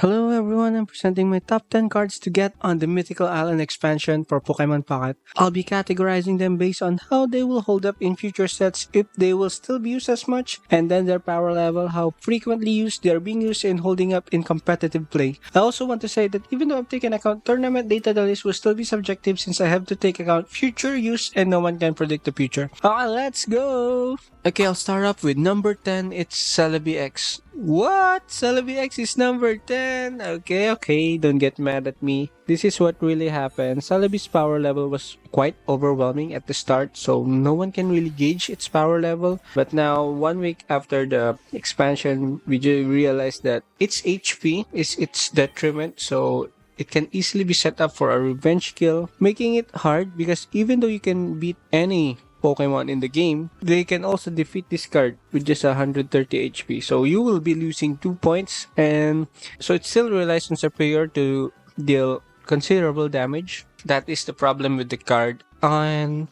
Hello everyone, I'm presenting my top 10 cards to get on the Mythical Island expansion for Pokemon Pocket. I'll be categorizing them based on how they will hold up in future sets, if they will still be used as much, and then their power level, how frequently used they are being used and holding up in competitive play. I also want to say that even though I've taken account tournament data, the list will still be subjective since I have to take account future use and no one can predict the future. Let's go! Okay, I'll start off with number 10, it's Celab X. What? Celab X is number 10? Okay, don't get mad at me. This is what really happened. Celebi's power level was quite overwhelming at the start, so no one can really gauge its power level. But now, 1 week after the expansion, we realized that its HP is its detriment, so it can easily be set up for a revenge kill, making it hard because even though you can beat any Pokemon in the game, they can also defeat this card with just 130 HP. So you will be losing 2 points, and so it still relies on Serperior to deal considerable damage. That is the problem with the card. And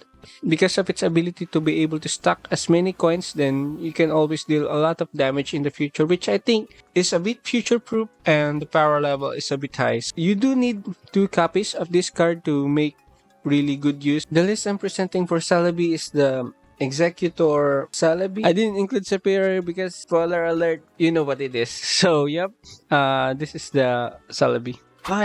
because of its ability to be able to stack as many coins, then you can always deal a lot of damage in the future, which I think is a bit future proof, and the power level is a bit high. You do need 2 copies of this card to make really good use. The list I'm presenting for Celebi is the Executor Celebi. I didn't include Serperior because, spoiler alert, you know what it is. So, yep, this is the Celebi.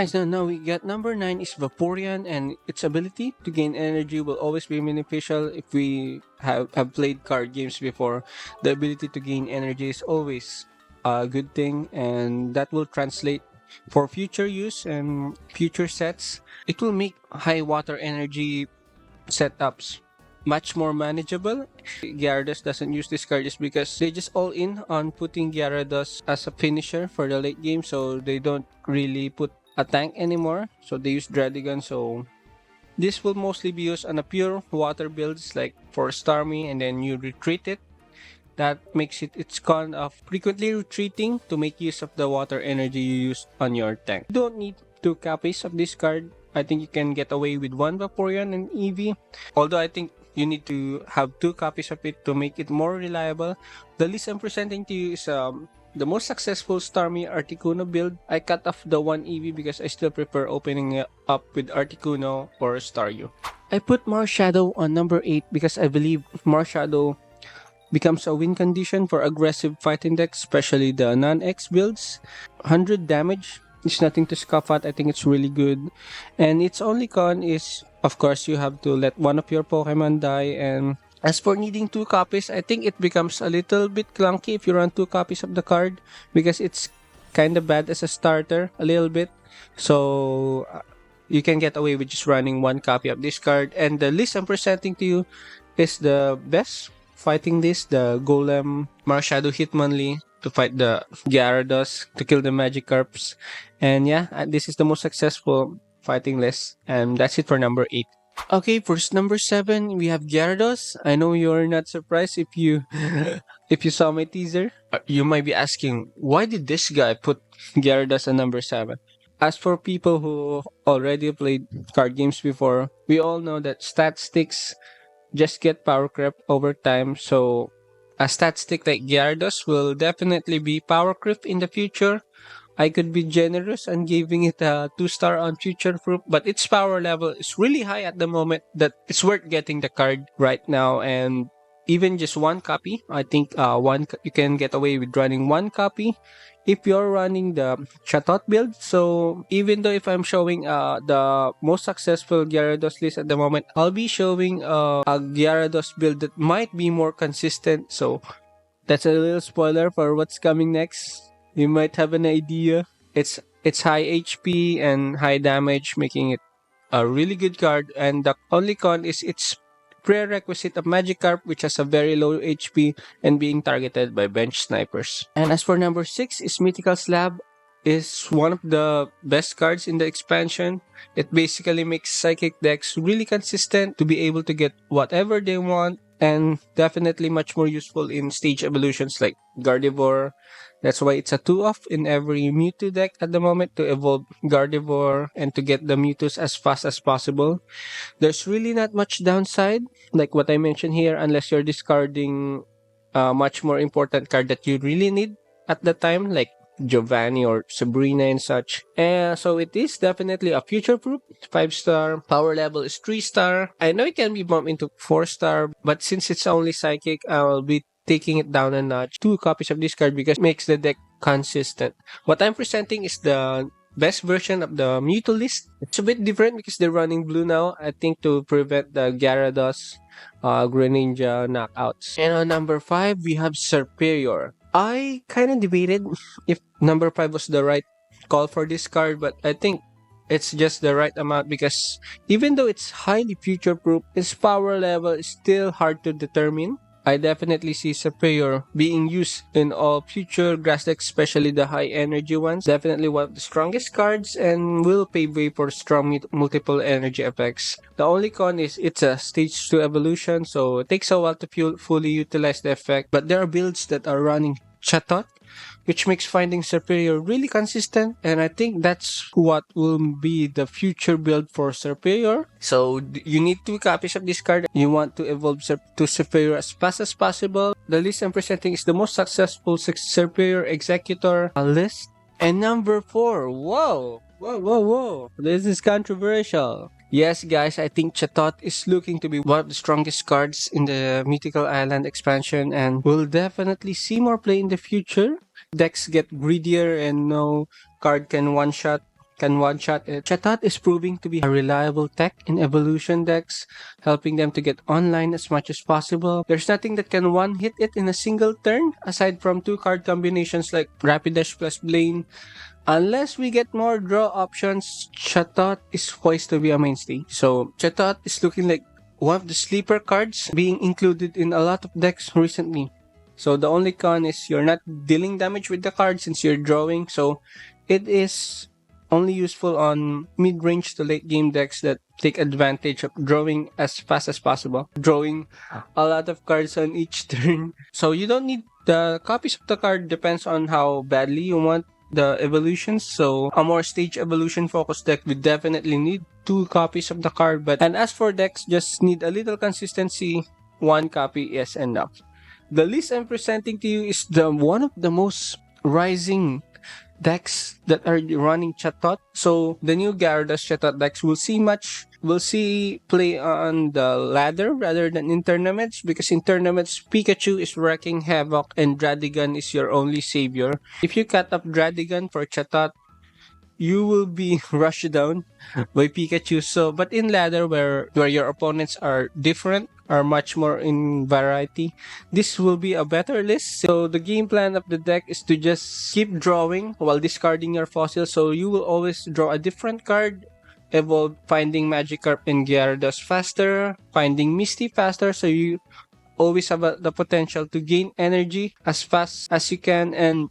So now we get number 9 is Vaporeon, and its ability to gain energy will always be beneficial if we have played card games before. The ability to gain energy is always a good thing, and that will translate for future use and future sets. It will make high water energy setups much more manageable. Gyarados doesn't use this card just because they just all in on putting Gyarados as a finisher for the late game, so they don't really put a tank anymore. So they use Druddigon, so this will mostly be used on a pure water builds like for Starmie, and then you retreat it. That makes its con of frequently retreating to make use of the water energy you use on your tank. You don't need 2 copies of this card. I think you can get away with 1 Vaporeon and EV. Although I think you need to have 2 copies of it to make it more reliable. The list I'm presenting to you is the most successful Starmie Articuno build. I cut off the 1 EV because I still prefer opening it up with Articuno or Staryu. I put Marshadow on number 8 because I believe Marshadow becomes a win condition for aggressive fighting decks, especially the non-X builds. 100 damage is nothing to scoff at. I think it's really good. And its only con is, of course, you have to let one of your Pokemon die. And as for needing 2 copies, I think it becomes a little bit clunky if you run 2 copies of the card because it's kind of bad as a starter, a little bit. So you can get away with just running 1 copy of this card. And the list I'm presenting to you is the best fighting this, the Golem Marshadow Hitmonlee to fight the Gyarados to kill the Magikarps. And yeah, this is the most successful fighting list, and that's it for number 8. Okay, for number 7, we have Gyarados. I know you're not surprised if you if you saw my teaser. You might be asking, why did this guy put Gyarados at number 7? As for people who already played card games before, we all know that stat sticks just get power creep over time, so a stat stick like Gyarados will definitely be power creep in the future. I could be generous and giving it a 2-star on future proof, but its power level is really high at the moment that it's worth getting the card right now. And even just 1 copy, I think you can get away with running 1 copy if you're running the Chatot build. So even though if I'm showing the most successful Gyarados list at the moment, I'll be showing a Gyarados build that might be more consistent. So that's a little spoiler for what's coming next. You might have an idea. It's high HP and high damage, making it a really good card. And the only con is its prerequisite of Magikarp, which has a very low HP and being targeted by bench snipers. And as for number 6 is Mythical Slab, is one of the best cards in the expansion. It basically makes psychic decks really consistent to be able to get whatever they want, and definitely much more useful in stage evolutions like Gardevoir. That's why it's a 2-off in every Mewtwo deck at the moment to evolve Gardevoir and to get the Mewtwo's as fast as possible. There's really not much downside, like what I mentioned here, unless you're discarding a much more important card that you really need at the time, like Giovanni or Sabrina and such. And so it is definitely a future-proof 5-star. Power level is 3-star. I know it can be bumped into 4-star, but since it's only psychic, I'll be taking it down a notch. 2 copies of this card because it makes the deck consistent. What I'm presenting is the best version of the Mewtwo list. It's a bit different because they're running blue now, I think to prevent the Gyarados, Greninja knockouts. And on number 5, we have Serperior. I kind of debated if number 5 was the right call for this card, but I think it's just the right amount because even though it's highly future-proof, its power level is still hard to determine. I definitely see Serperior being used in all future grass decks, especially the high energy ones. Definitely one of the strongest cards and will pave way for strong multiple energy effects. The only con is it's a stage 2 evolution, so it takes a while to fully utilize the effect. But there are builds that are running Chatot, which makes finding Serperior really consistent, and I think that's what will be the future build for Serperior. So you need 2 copies of this card. You want to evolve to Serperior as fast as possible. The list I'm presenting is the most successful Serperior Executor list. And number 4, whoa, this is controversial. Yes, guys, I think Chatot is looking to be one of the strongest cards in the Mythical Island expansion and will definitely see more play in the future. Decks get greedier and no card can one-shot it. Chatot is proving to be a reliable tech in evolution decks, helping them to get online as much as possible. There's nothing that can one-hit it in a single turn, aside from 2 card combinations like Rapidash plus Blaine. Unless we get more draw options, Chatot is poised to be a mainstay. So Chatot is looking like one of the sleeper cards being included in a lot of decks recently. So the only con is you're not dealing damage with the card since you're drawing. So it is only useful on mid-range to late game decks that take advantage of drawing as fast as possible. Drawing a lot of cards on each turn. So you don't need the copies of the card, depends on how badly you want the evolutions. So a more stage evolution focused deck would definitely need 2 copies of the card. And as for decks, just need a little consistency. 1 copy is enough. The list I'm presenting to you is one of the most rising decks that are running Chatot. So the new Gyarados Chatot decks will see play on the ladder rather than in tournaments, because in tournaments Pikachu is wreaking havoc and Druddigon is your only savior. If you cut up Druddigon for Chatot, you will be rushed down by Pikachu. So, but in ladder where your opponents are different, are much more in variety, this will be a better list. So the game plan of the deck is to just keep drawing while discarding your fossil. So you will always draw a different card, evolve finding Magikarp and Gyarados faster, finding Misty faster, so you always have the potential to gain energy as fast as you can and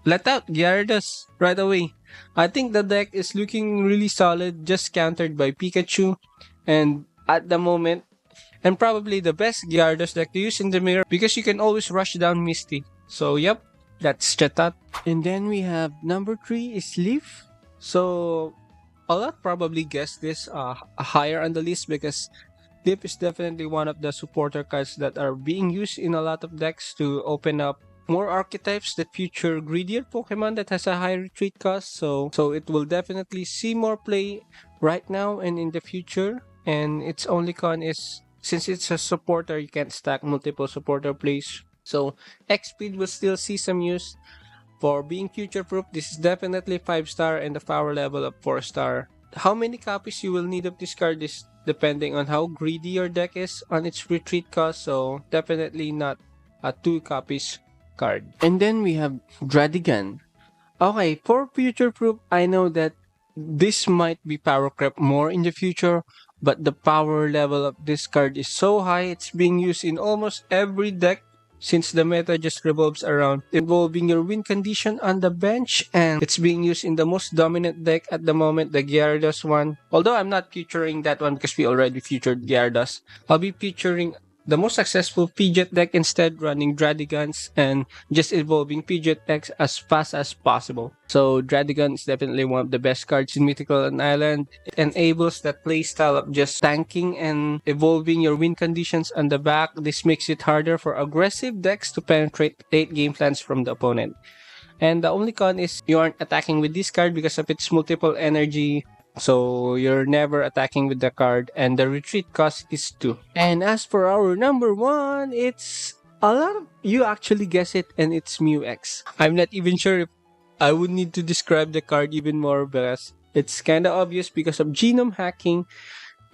let out Gyarados right away. I think the deck is looking really solid, just countered by Pikachu, and at the moment, and probably the best Gyarados deck to use in the mirror because you can always rush down Misty. So yep, that's Chatot. And then we have number 3 is Leaf. So a lot probably guessed this higher on the list because Leaf is definitely one of the supporter cards that are being used in a lot of decks to open up more archetypes that feature greedier Pokemon that has a high retreat cost. So it will definitely see more play right now and in the future. And its only con is, since it's a supporter, you can't stack multiple supporter plays. So X-Speed will still see some use. For being future-proof, this is definitely 5-star and the power level of 4-star. How many copies you will need of this card is depending on how greedy your deck is on its retreat cost. So definitely not a 2 copies card. And then we have Druddigon. Okay, for future-proof, I know that this might be power creep more in the future, but the power level of this card is so high, it's being used in almost every deck since the meta just revolves around evolving your win condition on the bench, and it's being used in the most dominant deck at the moment, the Gyarados one. Although I'm not featuring that one because we already featured Gyarados, I'll be featuring the most successful Pidgeot deck instead, running Druddigons and just evolving Pidgeot decks as fast as possible. So Druddigon is definitely one of the best cards in Mythical Island. It enables that playstyle of just tanking and evolving your win conditions on the back. This makes it harder for aggressive decks to penetrate late game plans from the opponent. And the only con is you aren't attacking with this card because of its multiple energy. So you're never attacking with the card, and the retreat cost is 2. And as for our number 1, it's a lot of you actually guess it, and it's Mew X. I'm not even sure if I would need to describe the card even more because it's kinda obvious because of genome hacking.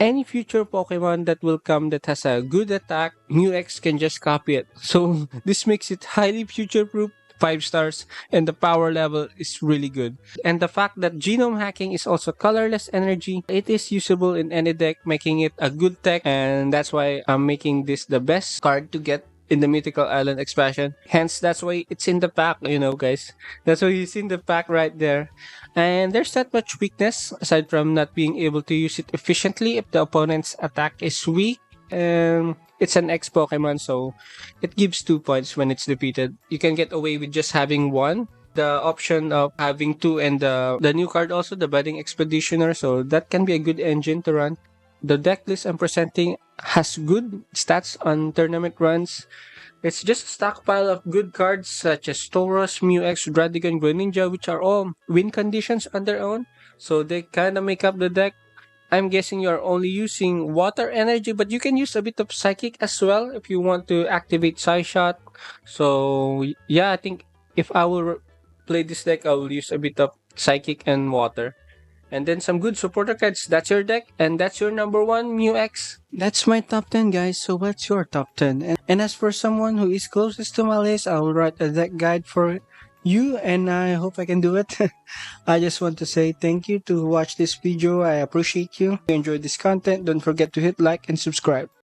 Any future Pokemon that will come that has a good attack, Mew X can just copy it. So this makes it highly future proof, 5 stars, and the power level is really good. And the fact that genome hacking is also colorless energy, it is usable in any deck, making it a good tech, and that's why I'm making this the best card to get in the Mythical Island expansion. Hence, that's why it's in the pack, guys. That's why it's in the pack right there. And there's not much weakness aside from not being able to use it efficiently if the opponent's attack is weak. It's an X Pokemon, so it gives 2 points when it's defeated. You can get away with just having 1. The option of having 2 and the new card also, the Budding Expeditioner, so that can be a good engine to run. The deck list I'm presenting has good stats on tournament runs. It's just a stockpile of good cards such as Tauros, Mew X, Druddigon, Greninja, which are all win conditions on their own, so they kind of make up the deck. I'm guessing you're only using water energy, but you can use a bit of psychic as well if you want to activate Psyshot. So yeah, I think if I will play this deck, I will use a bit of psychic and water. And then some good supporter cards. That's your deck, and that's your number 1 Mew X. That's my top 10, guys. So what's your top 10? And as for someone who is closest to my list, I will write a deck guide for you, and I hope I can do it. I just want to say thank you to watch this video. I appreciate you. If you enjoyed this content, don't forget to hit like and subscribe.